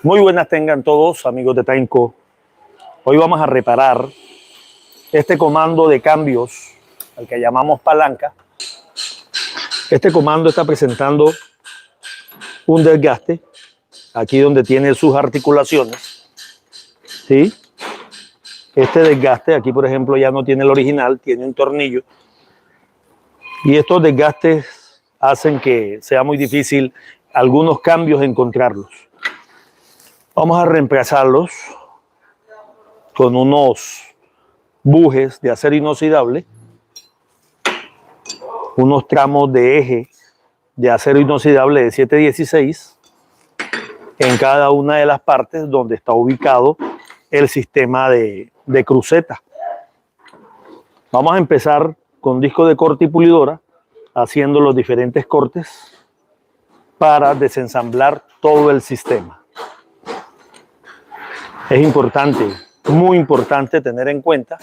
Muy buenas tengan todos, amigos de Tainco. Hoy vamos a reparar este comando de cambios, al que llamamos palanca. Este comando está presentando un desgaste, aquí donde tiene sus articulaciones. ¿Sí? Este desgaste, aquí por ejemplo ya no tiene el original, tiene un tornillo. Y estos desgastes hacen que sea muy difícil algunos cambios encontrarlos. Vamos a reemplazarlos con unos bujes de acero inoxidable, unos tramos de eje de acero inoxidable de 716 en cada una de las partes donde está ubicado el sistema de cruceta. Vamos a empezar con disco de corte y pulidora, haciendo los diferentes cortes para desensamblar todo el sistema. Es importante, muy importante tener en cuenta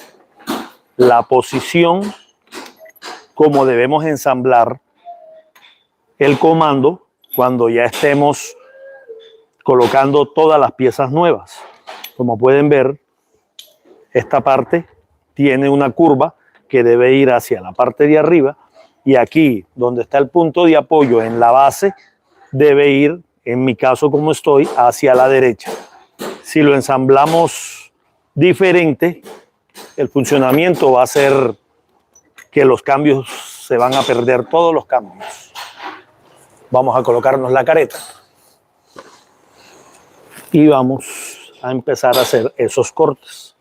la posición como debemos ensamblar el comando cuando ya estemos colocando todas las piezas nuevas. Como pueden ver, esta parte tiene una curva que debe ir hacia la parte de arriba y aquí donde está el punto de apoyo en la base debe ir, en mi caso como estoy, hacia la derecha. Si lo ensamblamos diferente, el funcionamiento va a ser que los cambios se van a perder, todos los cambios. Vamos a colocarnos la careta y vamos a empezar a hacer esos cortes.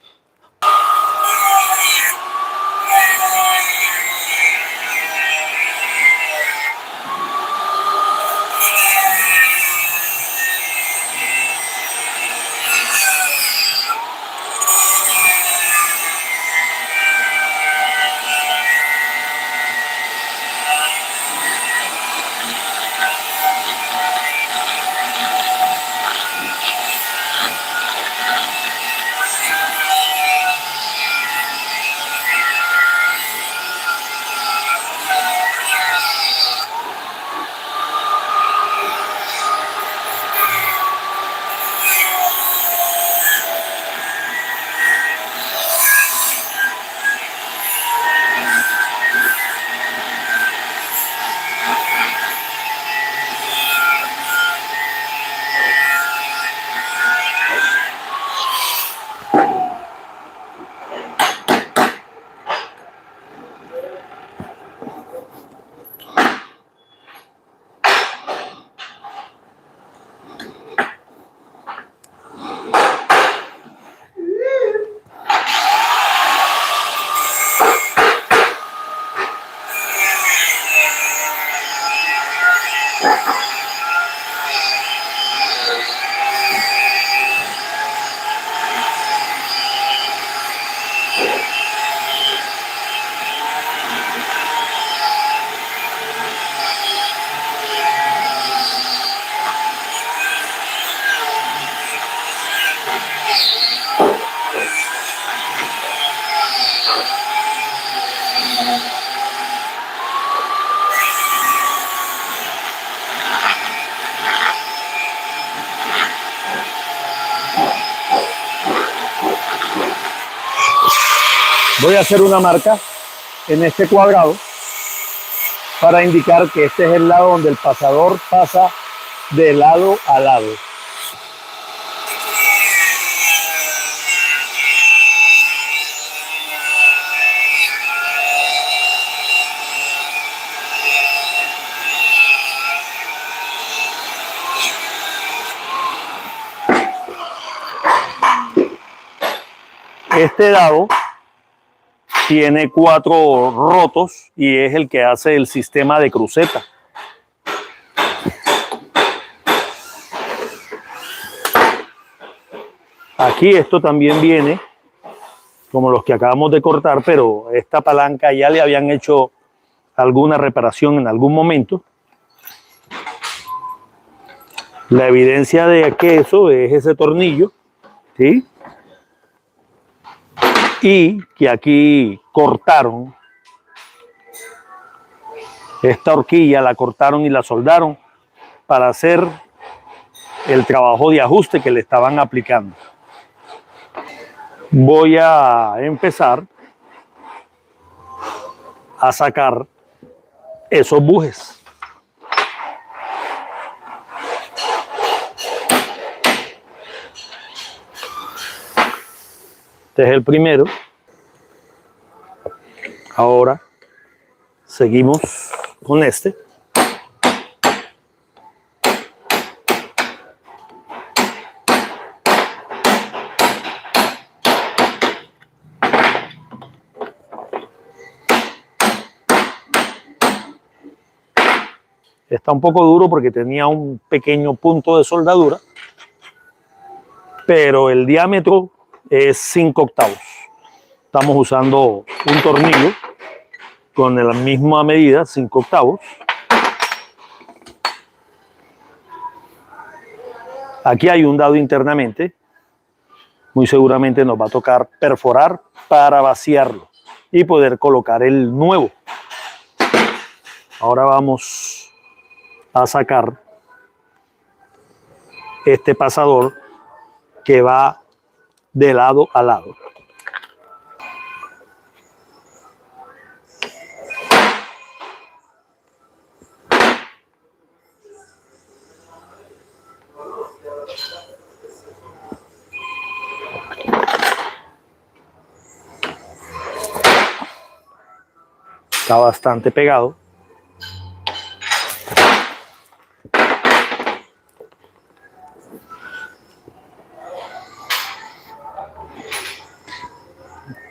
Voy a hacer una marca en este cuadrado para indicar que este es el lado donde el pasador pasa de lado a lado. Este dado tiene 4 rotos y es el que hace el sistema de cruceta. Aquí esto también viene como los que acabamos de cortar, pero esta palanca ya le habían hecho alguna reparación en algún momento. La evidencia de que eso es ese tornillo, ¿sí? Y que aquí cortaron esta horquilla, la cortaron y la soldaron para hacer el trabajo de ajuste que le estaban aplicando. Voy a empezar a sacar esos bujes. Este es el primero. Ahora seguimos con este. Está un poco duro porque tenía un pequeño punto de soldadura, pero el diámetro es 5/8. Estamos usando un tornillo con la misma medida, 5/8. Aquí hay un dado internamente. Muy seguramente nos va a tocar perforar para vaciarlo y poder colocar el nuevo. Ahora vamos a sacar este pasador que va de lado a lado. Está bastante pegado.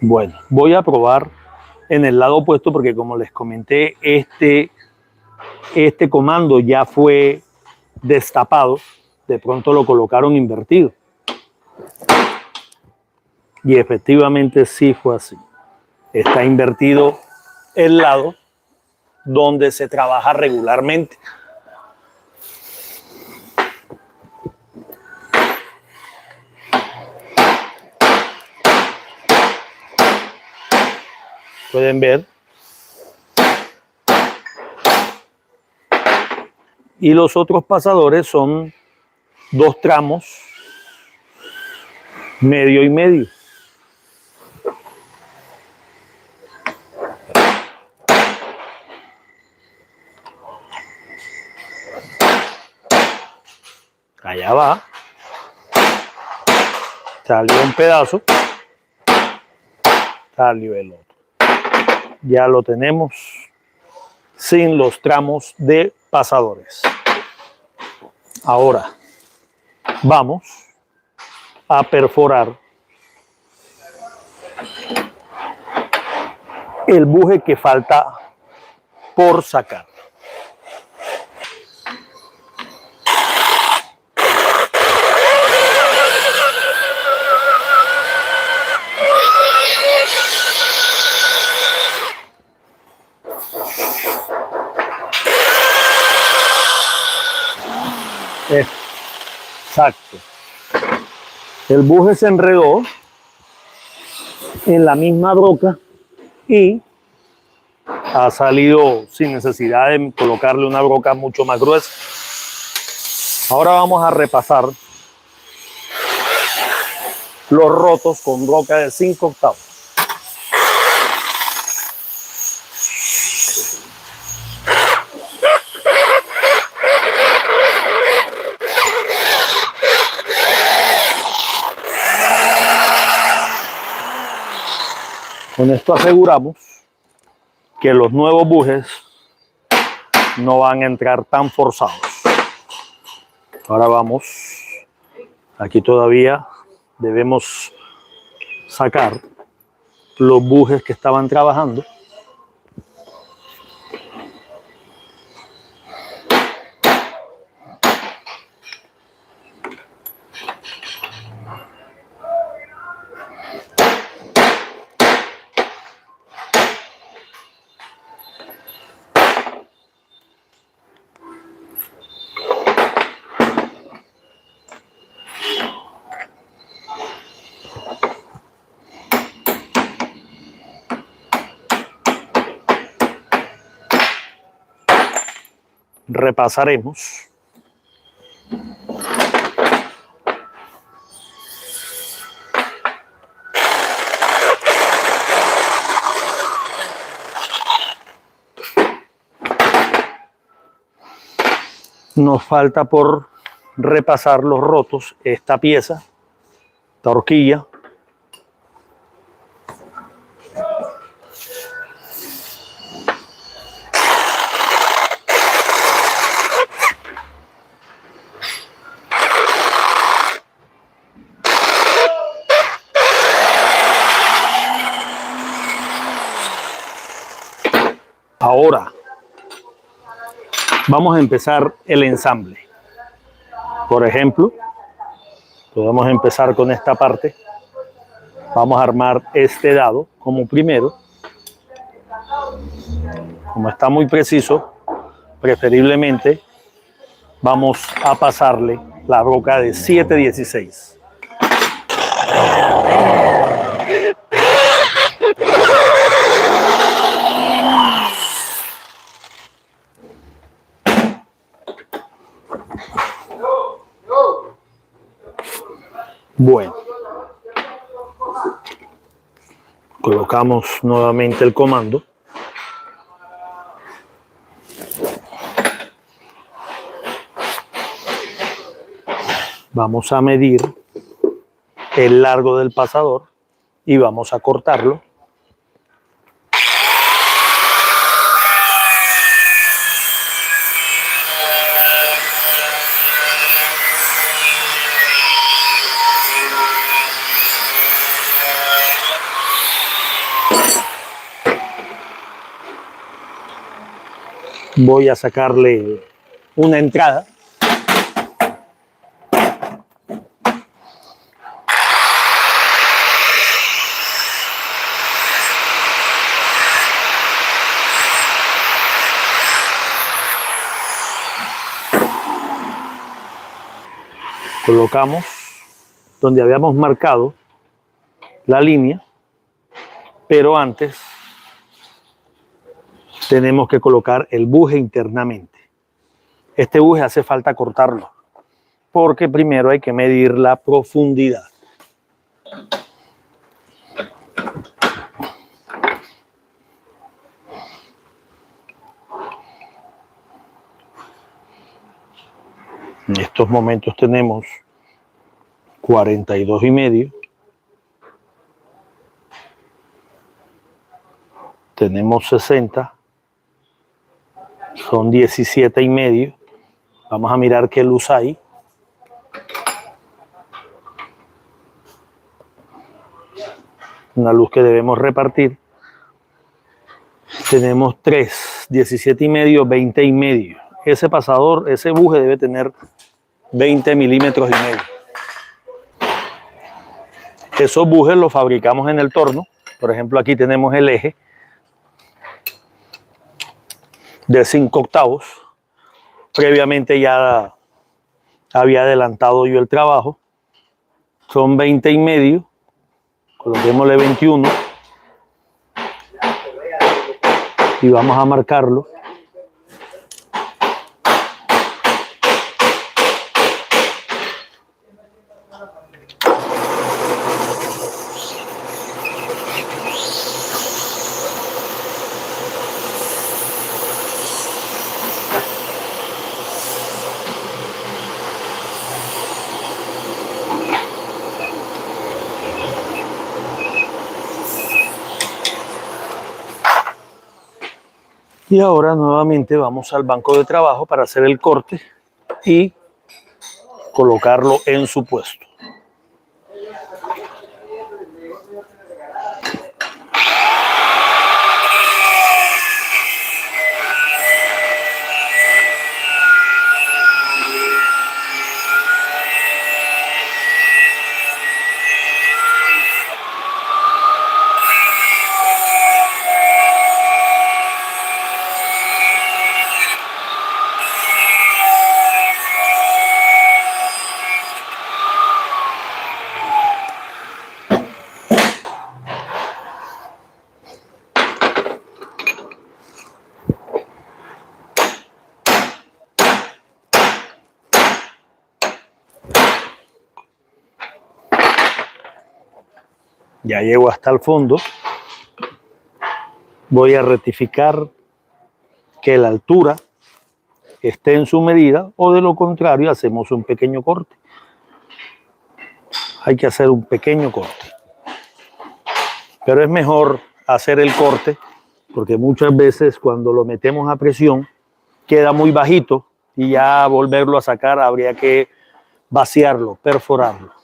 Bueno, voy a probar en el lado opuesto porque como les comenté, este comando ya fue destapado. De pronto lo colocaron invertido. Y efectivamente sí fue así. Está invertido el lado donde se trabaja regularmente. Pueden ver. Y los otros pasadores son 2 tramos, medio y medio. Allá va. Salió un pedazo. Salió el otro. Ya lo tenemos sin los tramos de pasadores. Ahora vamos a perforar el buje que falta por sacar. Exacto. El buje se enredó en la misma broca y ha salido sin necesidad de colocarle una broca mucho más gruesa. Ahora vamos a repasar los rotos con broca de 5/8. Con esto aseguramos que los nuevos bujes no van a entrar tan forzados. Ahora vamos, aquí todavía debemos sacar los bujes que estaban trabajando. Repasaremos Nos falta por repasar los rotos, esta pieza, esta horquilla. Ahora vamos a empezar el ensamble. Por ejemplo, podemos empezar con esta parte. Vamos a armar este dado como primero. Como está muy preciso, preferiblemente vamos a pasarle la broca de 7/16. Bueno, colocamos nuevamente el comando. Vamos a medir el largo del pasador y vamos a cortarlo. Voy a sacarle una entrada. Colocamos donde habíamos marcado la línea, pero antes tenemos que colocar el buje internamente. Este buje hace falta cortarlo, porque primero hay que medir la profundidad. En estos momentos tenemos 42,5. Tenemos 60. Son 17,5. Vamos a mirar qué luz hay. Una luz que debemos repartir. Tenemos 3, 17,5, 20,5. Ese pasador, ese buje debe tener 20,5 milímetros. Esos bujes los fabricamos en el torno. Por ejemplo, aquí tenemos el eje de 5/8. Previamente ya había adelantado yo el trabajo. Son 20,5. Coloquémosle 21. Y vamos a marcarlo. Y ahora nuevamente vamos al banco de trabajo para hacer el corte y colocarlo en su puesto. Ya llego hasta el fondo. Voy a rectificar que la altura esté en su medida, o de lo contrario hacemos un pequeño corte. Hay que hacer un pequeño corte. Pero es mejor hacer el corte porque muchas veces cuando lo metemos a presión queda muy bajito y ya volverlo a sacar habría que vaciarlo, perforarlo.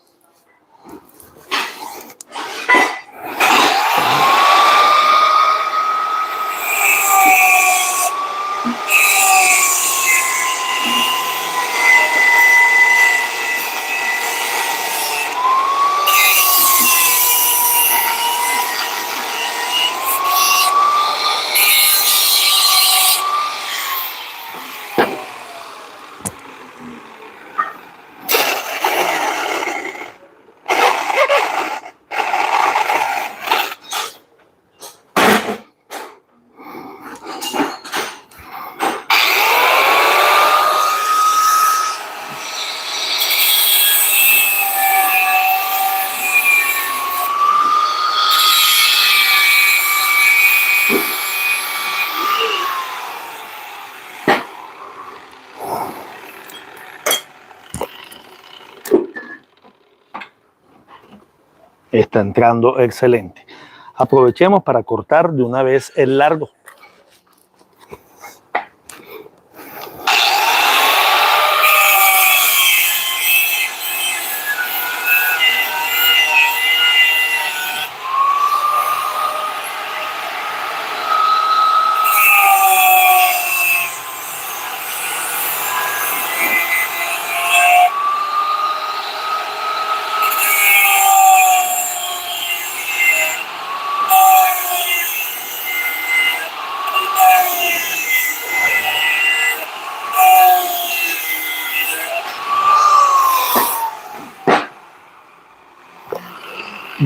Está entrando excelente. Aprovechemos para cortar de una vez el largo.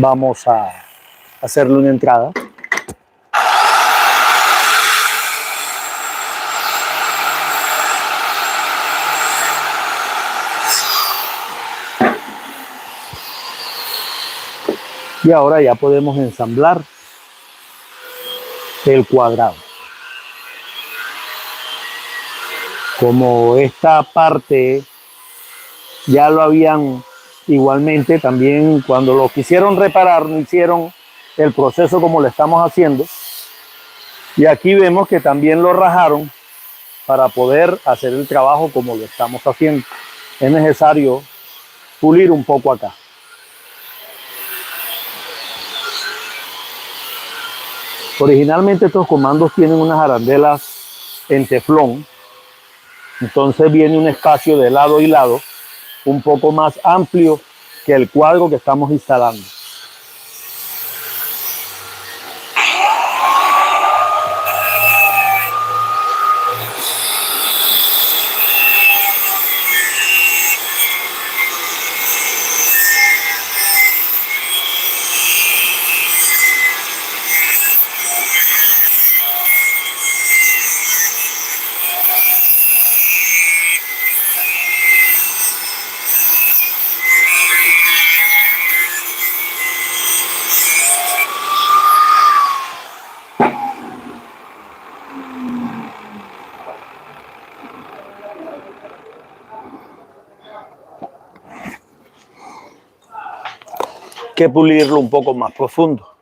Vamos a hacerle una entrada. Y ahora ya podemos ensamblar el cuadrado. Como esta parte ya lo habían igualmente también cuando lo quisieron reparar, no hicieron el proceso como lo estamos haciendo. Y aquí vemos que también lo rajaron para poder hacer el trabajo como lo estamos haciendo. Es necesario pulir un poco acá. Originalmente estos comandos tienen unas arandelas en teflón, entonces viene un espacio de lado y lado un poco más amplio que el cuadro que estamos instalando. Que pulirlo un poco más profundo.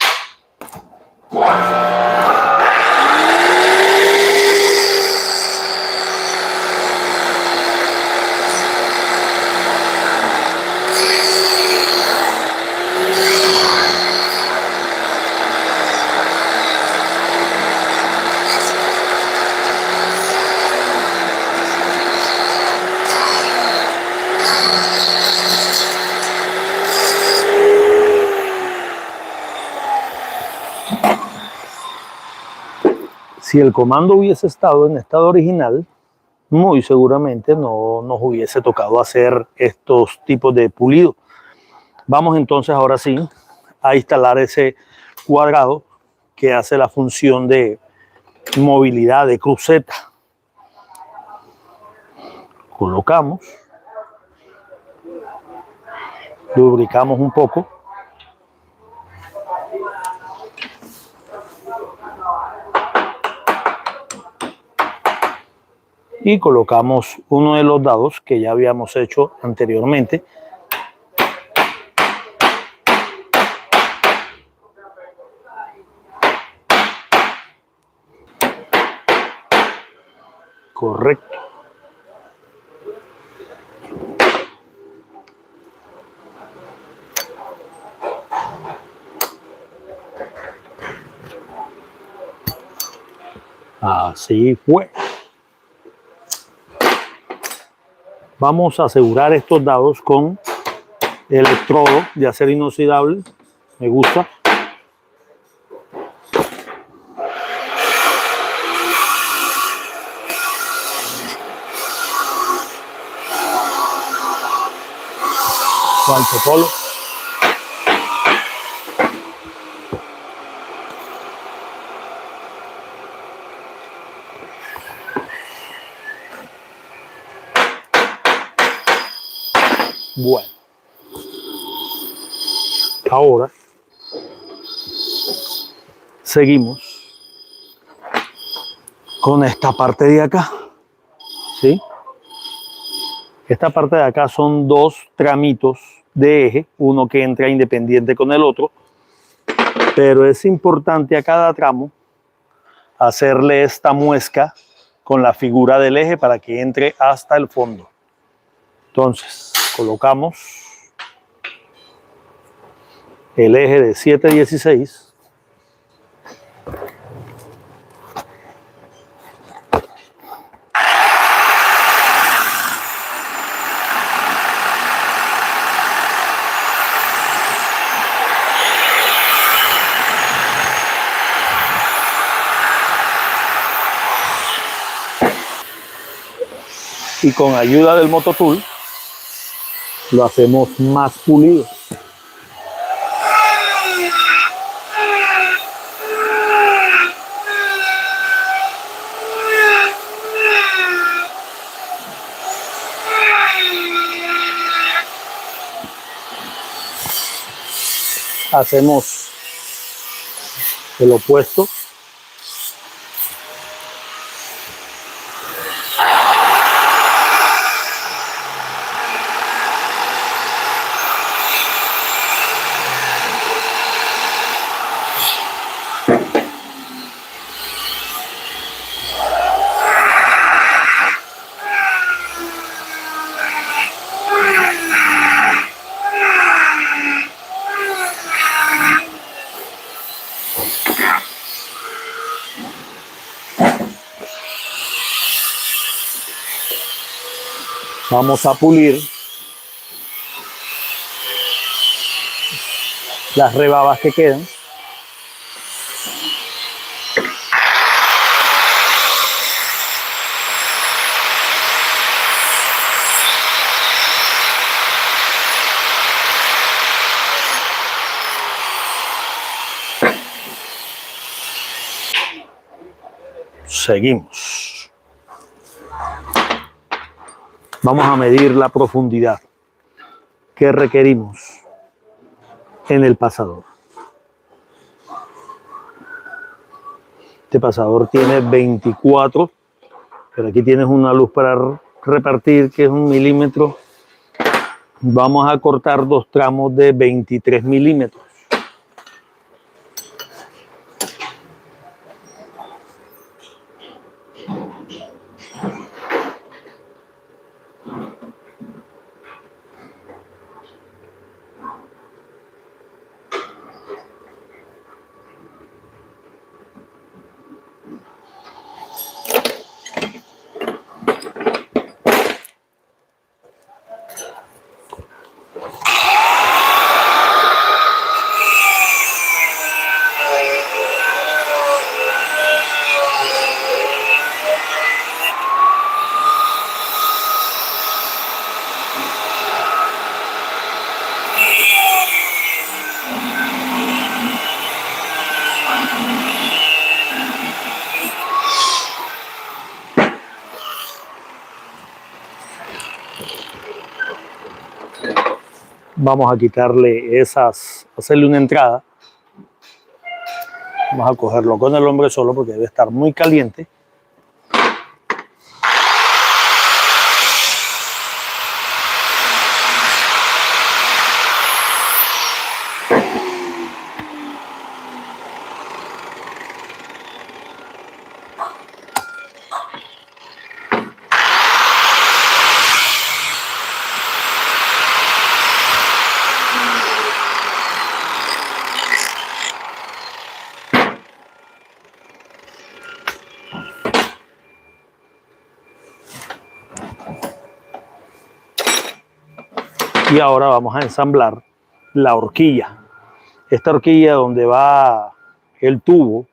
Si el comando hubiese estado en estado original, muy seguramente no nos hubiese tocado hacer estos tipos de pulido. Vamos entonces ahora sí a instalar ese cuadrado que hace la función de movilidad de cruceta. Colocamos, lubricamos un poco. y colocamos uno de los dados que ya habíamos hecho anteriormente. Correcto. Así fue. Vamos a asegurar estos dados con electrodo de acero inoxidable. Me gusta. Cuarto polo. Bueno, ahora seguimos con esta parte de acá, ¿sí? Esta parte de acá son dos tramitos de eje, uno que entra independiente con el otro, pero es importante a cada tramo hacerle esta muesca con la figura del eje para que entre hasta el fondo. Entonces, colocamos el eje de 7/16. Y con ayuda del mototool lo hacemos más pulido. Hacemos el opuesto. Vamos a pulir las rebabas que quedan. Seguimos. Vamos a medir la profundidad que requerimos en el pasador. Este pasador tiene 24, pero aquí tienes una luz para repartir que es 1 milímetro. Vamos a cortar dos tramos de 23 milímetros. Vamos a quitarle hacerle una entrada. Vamos a cogerlo con el hombre solo porque debe estar muy caliente. Y ahora vamos a ensamblar la horquilla. Esta horquilla donde va el tubo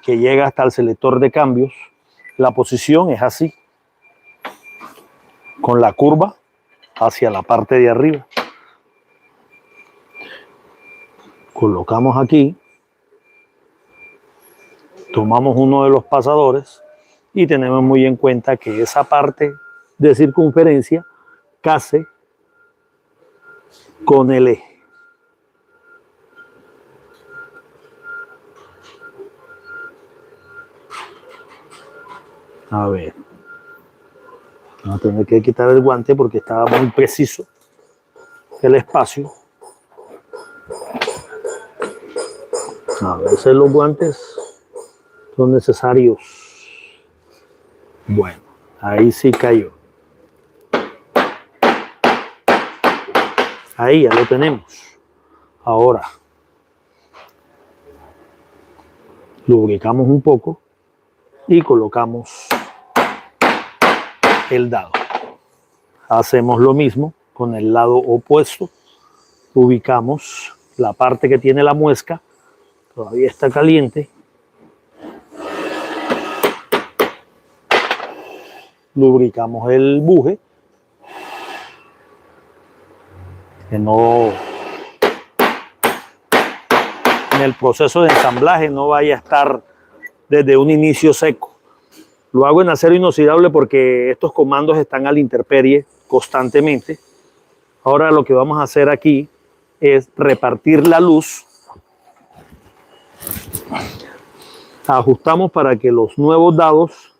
que llega hasta el selector de cambios, la posición es así, con la curva hacia la parte de arriba. Colocamos aquí, tomamos uno de los pasadores y tenemos muy en cuenta que esa parte de circunferencia case con el eje. A ver, vamos a tener que quitar el guante porque estaba muy preciso el espacio. A veces los guantes son necesarios. Bueno, ahí sí cayó. Ahí ya lo tenemos. Ahora, lubricamos un poco y colocamos el dado. Hacemos lo mismo con el lado opuesto. Ubicamos la parte que tiene la muesca. Todavía está caliente. Lubricamos el buje. Que no, en el proceso de ensamblaje no vaya a estar desde un inicio seco. Lo hago en acero inoxidable porque estos comandos están a la intemperie constantemente. Ahora lo que vamos a hacer aquí es repartir la luz. Ajustamos para que los nuevos dados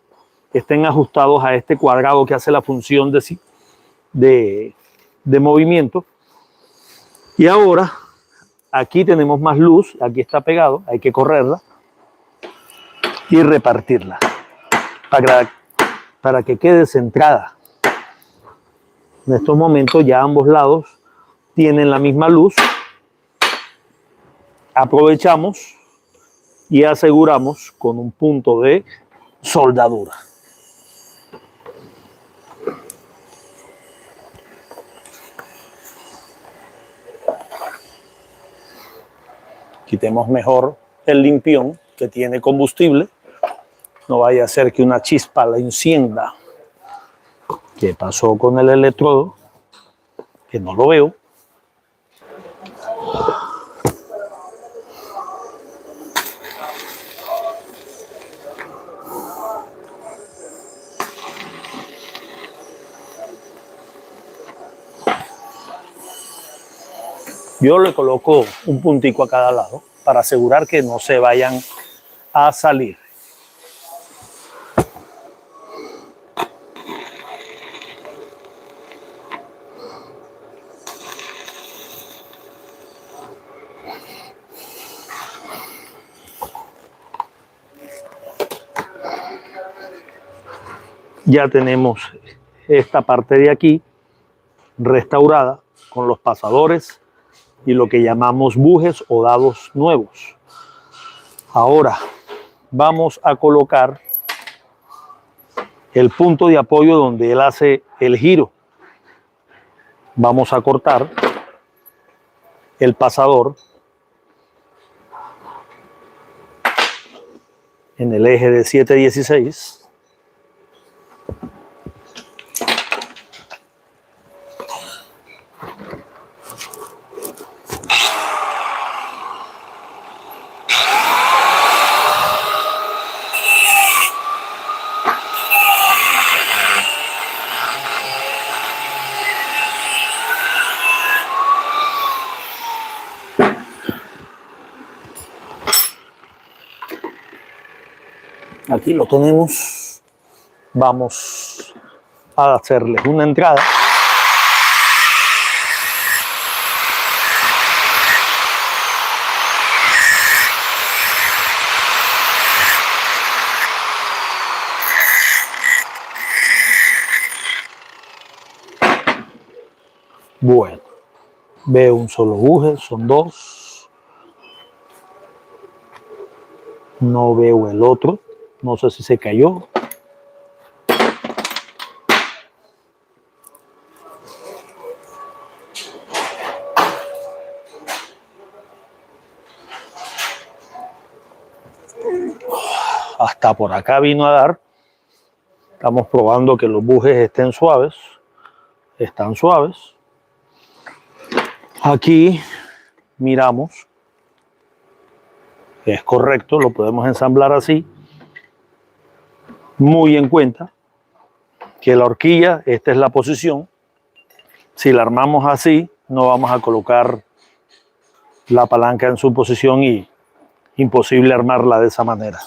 estén ajustados a este cuadrado que hace la función de movimiento. Y ahora, aquí tenemos más luz, aquí está pegado, hay que correrla y repartirla para que quede centrada. En estos momentos ya ambos lados tienen la misma luz. Aprovechamos y aseguramos con un punto de soldadura. Quitemos mejor el limpión que tiene combustible. No vaya a ser que una chispa la encienda. ¿Qué pasó con el electrodo? Que no lo veo. Yo le coloco un puntico a cada lado para asegurar que no se vayan a salir. Ya tenemos esta parte de aquí restaurada con los pasadores y lo que llamamos bujes o dados nuevos. Ahora vamos a colocar el punto de apoyo donde él hace el giro. Vamos a cortar el pasador en el eje de 7/16. Aquí lo tenemos. Vamos a hacerles una entrada. Bueno, veo un solo buje, son dos. No veo el otro. No sé si se cayó. hasta por acá vino a dar. Estamos probando que los bujes estén suaves. Están suaves. Aquí miramos. Es correcto, lo podemos ensamblar así. Muy en cuenta que la horquilla, esta es la posición. Si la armamos así, no vamos a colocar la palanca en su posición y imposible armarla de esa manera.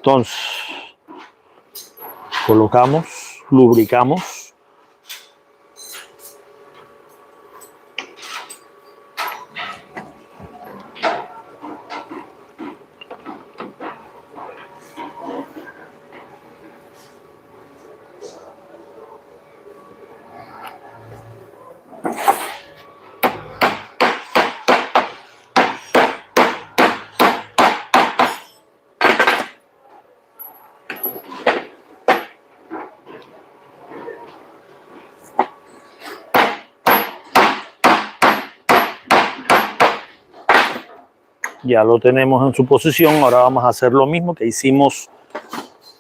Entonces, colocamos, lubricamos. Ya lo tenemos en su posición. Ahora vamos a hacer lo mismo que hicimos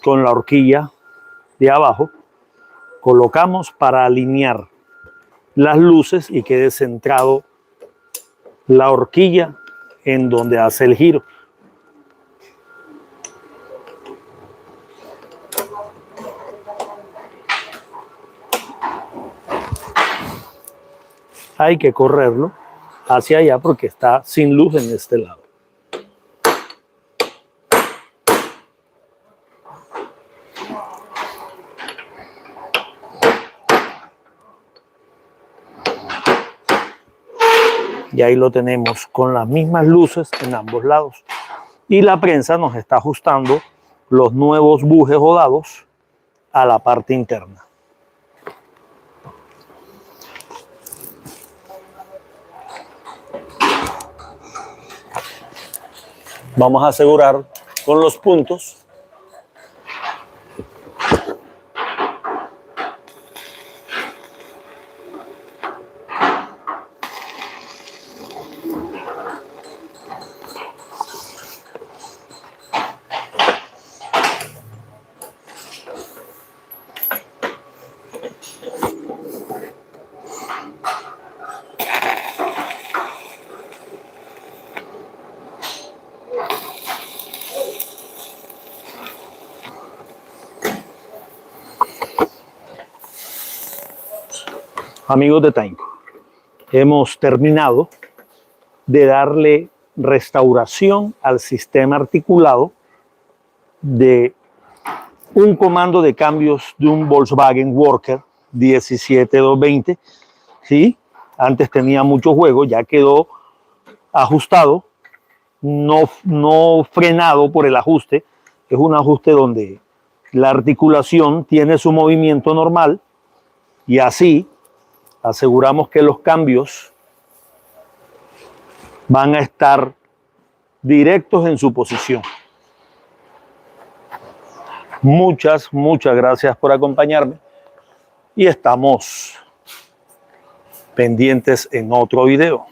con la horquilla de abajo. Colocamos para alinear las luces y quede centrado la horquilla en donde hace el giro. Hay que correrlo hacia allá porque está sin luz en este lado. Y ahí lo tenemos con las mismas luces en ambos lados. Y la prensa nos está ajustando los nuevos bujes o dados a la parte interna. Vamos a asegurar con los puntos amigos de Tainco. Hemos terminado de darle restauración al sistema articulado de un comando de cambios de un Volkswagen Worker 17220. ¿Sí? Antes tenía mucho juego, ya quedó ajustado, no frenado por el ajuste. Es un ajuste donde la articulación tiene su movimiento normal y así aseguramos que los cambios van a estar directos en su posición. Muchas gracias por acompañarme y estamos pendientes en otro video.